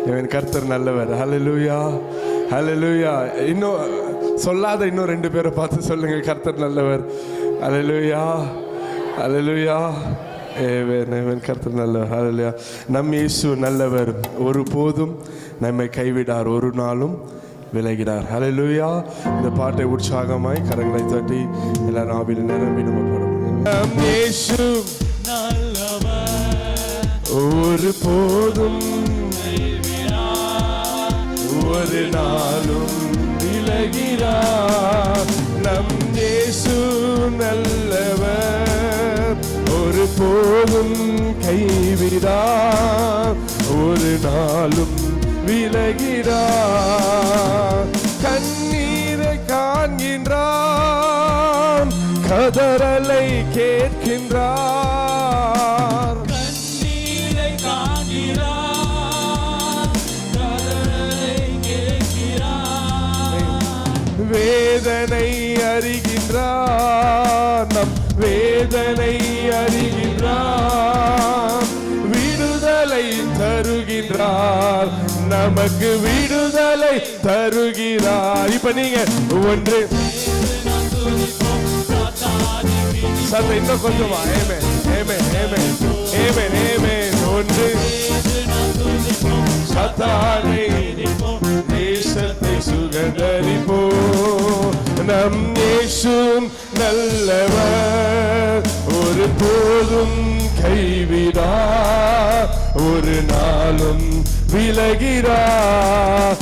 என் கர்த்தர் நல்லவர். ஹல்லேலூயா, ஹல்லேலூயா. இன்னும் சொல்லாத இன்னும் 2 பேரை பார்த்து சொல்லுங்க, கர்த்தர் நல்லவர். ஹல்லேலூயா, ஹல்லேலூயா. கர்த்தர் நல்லவர். ஹல்லேலூயா. நம் இயேசு நல்லவர், ஒருபோதும் நம்மை கைவிடார், ஒரு நாளும் விலகினார். ஹல்லேலூயா. இந்த பாட்டை உற்சாகமாய் கரங்களை தட்டி எல்லாரும் ஆவியில் நிரம்பி நம்ம பாடுவோம். நம் இயேசு நல்லவர், ஒருபோதும் ஒரு நாளும் விலகினார். நம் இயேசு நல்லவர், ஒருபோதும் கைவிடார், ஒரு நாளும் விலகிறார். கண்ணீரை காண்கின்றார், கதறலை கேட்கின்றார். கண்ணீரை காண்கிறார், கதறலை கேட்கிறார். வேதனை அறிகின்றார், நம் வேதனை அறிகின்றார். விடுதலை தருகின்றார், நமக்கு விடுதலை தருகிறார். இப்ப நீங்க ஒன்று சத்த இன்னும் கொஞ்சமா ஆமென், ஆமென், ஆமென், ஆமென், ஆமென். ஒன்று சத்தானை தேசத்தை சுகந்தரிப்போம். நம் இயேசு நல்லவர், ஒருபோதும் கைவிடார், ஒரு நாளும் விலகிறார்.